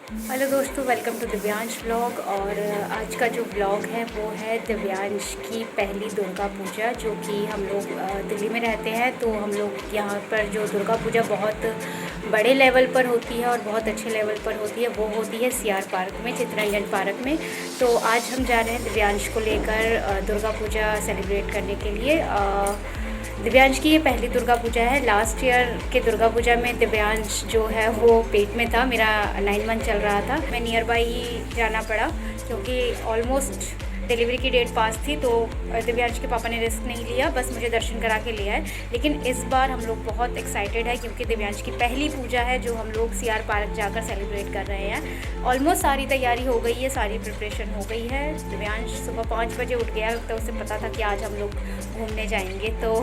Hello दोस्तों, welcome to Divyansh vlog. और आज का जो व्लॉग है वो है दिव्यांश की पहली दुर्गा पूजा, जो कि हम लोग दिल्ली में रहते हैं। तो हम लोग यहाँ पर जो दुर्गा पूजा बहुत बड़े लेवल पर होती है और बहुत अच्छे लेवल पर होती है, वो होती है सीआर पार्क में, चित्तरंजन पार्क में। तो आज हम जा रहे हैं दिव्यांश को लेकर दुर्गा पूजा सेलिब्रेट करने के लिए। दिव्यांश की ये पहली दुर्गा पूजा है। लास्ट ईयर के दुर्गा पूजा में दिव्यांश जो है वो पेट में था, मेरा 9 मंथ चल रहा था। मैं नियर बाई ही जाना पड़ा क्योंकि ऑलमोस्ट डिलीवरी की डेट पास थी। तो दिव्यांश के पापा ने रिस्क नहीं लिया, बस मुझे दर्शन करा के लिया है। लेकिन इस बार हम लोग बहुत एक्साइटेड है क्योंकि दिव्यांश की पहली पूजा है जो हम लोग सीआर पार्क जाकर सेलिब्रेट कर रहे हैं। ऑलमोस्ट सारी तैयारी हो गई है, सारी प्रिपरेशन हो गई है। दिव्यांश सुबह 5 बजे उठ गया, तो उसे पता था कि आज हम लोग घूमने जाएंगे। तो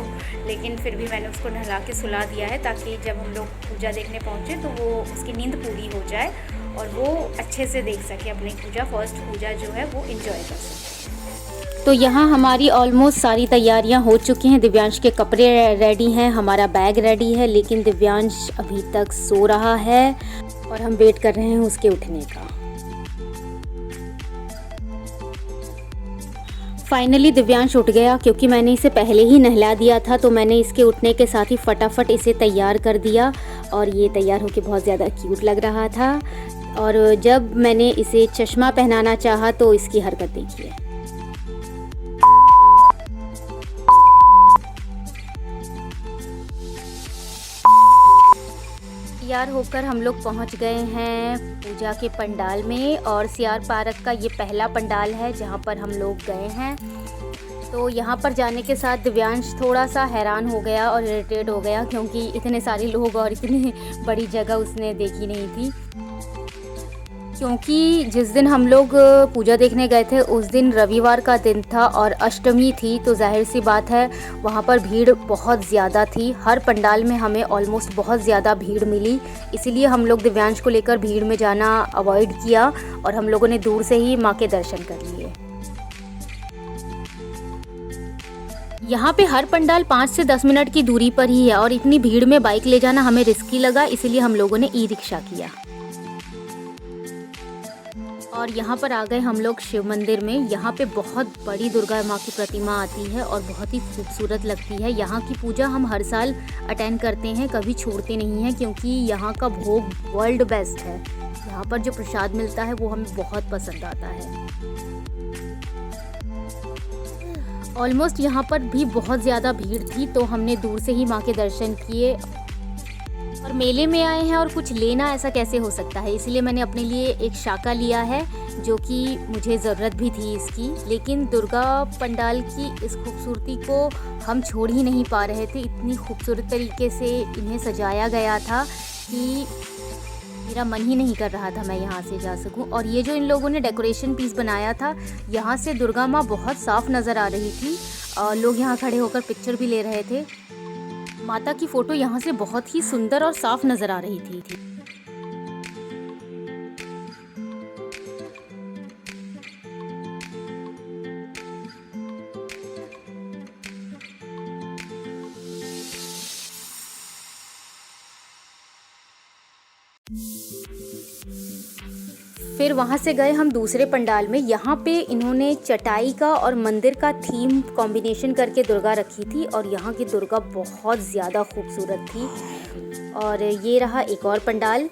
लेकिन फिर भी मैंने उसको नहला के सुला दिया है ताकि जब हम लोग पूजा देखने पहुँचे तो वो उसकी नींद पूरी हो जाए और वो अच्छे से देख सके अपनी पूजा, फर्स्ट पूजा जो है वो एंजॉय कर सके। तो यहाँ हमारी ऑलमोस्ट सारी तैयारियाँ हो चुकी हैं। दिव्यांश के कपड़े रेडी हैं, हमारा बैग रेडी है, लेकिन दिव्यांश अभी तक सो रहा है और हम वेट कर रहे हैं उसके उठने का। फाइनली दिव्यांश उठ गया क्योंकि मैंने इसे पहले ही नहला दिया था। तो मैंने इसके उठने के साथ ही फटाफट इसे तैयार कर दिया और ये तैयार होकर बहुत ज़्यादा क्यूट लग रहा था। और जब मैंने इसे चश्मा पहनाना चाहा तो इसकी हरकत देखिए। तैयार होकर हम लोग पहुंच गए हैं पूजा के पंडाल में। और सीआर पार्क का ये पहला पंडाल है जहां पर हम लोग गए हैं। तो यहाँ पर जाने के साथ दिव्यांश थोड़ा सा हैरान हो गया और इरिटेट हो गया क्योंकि इतने सारे लोग और इतनी बड़ी जगह उसने देखी नहीं थी। क्योंकि जिस दिन हम लोग पूजा देखने गए थे उस दिन रविवार का दिन था और अष्टमी थी, तो जाहिर सी बात है वहाँ पर भीड़ बहुत ज़्यादा थी। हर पंडाल में हमें ऑलमोस्ट बहुत ज़्यादा भीड़ मिली, इसीलिए हम लोग दिव्यांश को लेकर भीड़ में जाना अवॉइड किया और हम लोगों ने दूर से ही माँ के दर्शन कर लिए। यहाँ पे हर पंडाल 5 से 10 मिनट की दूरी पर ही है और इतनी भीड़ में बाइक ले जाना हमें रिस्की लगा, इसीलिए हम लोगों ने ई रिक्शा किया। और यहाँ पर आ गए हम लोग शिव मंदिर में। यहाँ पे बहुत बड़ी दुर्गा माँ की प्रतिमा आती है और बहुत ही खूबसूरत लगती है। यहाँ की पूजा हम हर साल अटेंड करते हैं, कभी छोड़ते नहीं हैं क्योंकि यहाँ का भोग वर्ल्ड बेस्ट है। यहाँ पर जो प्रसाद मिलता है वो हमें बहुत पसंद आता है। ऑलमोस्ट यहाँ पर भी बहुत ज़्यादा भीड़ थी, तो हमने दूर से ही माँ के दर्शन किए। और मेले में आए हैं और कुछ लेना ऐसा कैसे हो सकता है, इसलिए मैंने अपने लिए एक शाका लिया है जो कि मुझे ज़रूरत भी थी इसकी। लेकिन दुर्गा पंडाल की इस खूबसूरती को हम छोड़ ही नहीं पा रहे थे। इतनी खूबसूरत तरीके से इन्हें सजाया गया था कि मेरा मन ही नहीं कर रहा था मैं यहाँ से जा सकूं। और ये जो इन लोगों ने डेकोरेशन पीस बनाया था, यहाँ से दुर्गा माँ बहुत साफ नज़र आ रही थी। लोग यहाँ खड़े होकर पिक्चर भी ले रहे थे। माता की फ़ोटो यहाँ से बहुत ही सुंदर और साफ नज़र आ रही थी। फिर वहाँ से गए हम दूसरे पंडाल में। यहाँ पे इन्होंने चटाई का और मंदिर का थीम कॉम्बिनेशन करके दुर्गा रखी थी और यहाँ की दुर्गा बहुत ज़्यादा खूबसूरत थी। और ये रहा एक और पंडाल।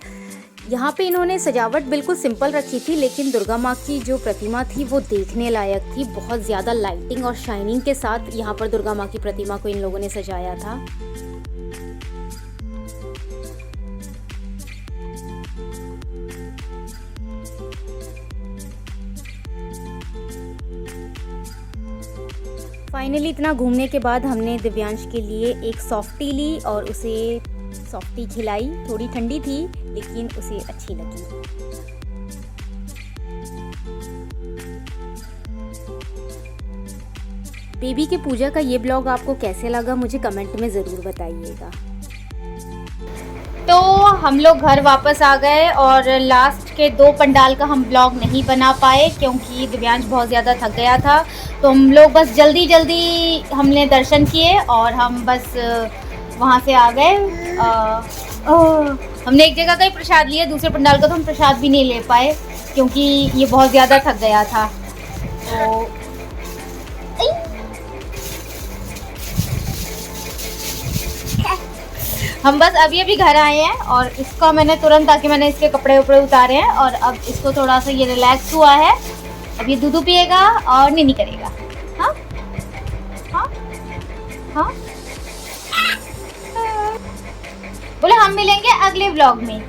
यहाँ पे इन्होंने सजावट बिल्कुल सिंपल रखी थी, लेकिन दुर्गा माँ की जो प्रतिमा थी वो देखने लायक थी। बहुत ज़्यादा लाइटिंग और शाइनिंग के साथ यहाँ पर दुर्गा माँ की प्रतिमा को इन लोगों ने सजाया था। फाइनली इतना घूमने के बाद हमने दिव्यांश के लिए एक सॉफ्टी ली और उसे सॉफ्टी खिलाई। थोड़ी ठंडी थी लेकिन उसे अच्छी लगी। बेबी की पूजा का ये ब्लॉग आपको कैसे लगा मुझे कमेंट में ज़रूर बताइएगा। तो हम लोग घर वापस आ गए और लास्ट के 2 पंडाल का हम ब्लॉग नहीं बना पाए क्योंकि दिव्यांश बहुत ज़्यादा थक गया था। तो हम लोग बस जल्दी जल्दी हमने दर्शन किए और हम बस वहाँ से आ गए। हमने एक जगह का ही प्रसाद लिया, दूसरे पंडाल का तो हम प्रसाद भी नहीं ले पाए क्योंकि ये बहुत ज़्यादा थक गया था। तो हम बस अभी अभी घर आए हैं और इसका मैंने तुरंत आके मैंने इसके कपड़े उपड़े उतारे हैं और अब इसको थोड़ा सा ये रिलैक्स हुआ है। अब ये दूध पिएगा और नीनी करेगा। हाँ हाँ हाँ, बोले हम मिलेंगे अगले व्लॉग में।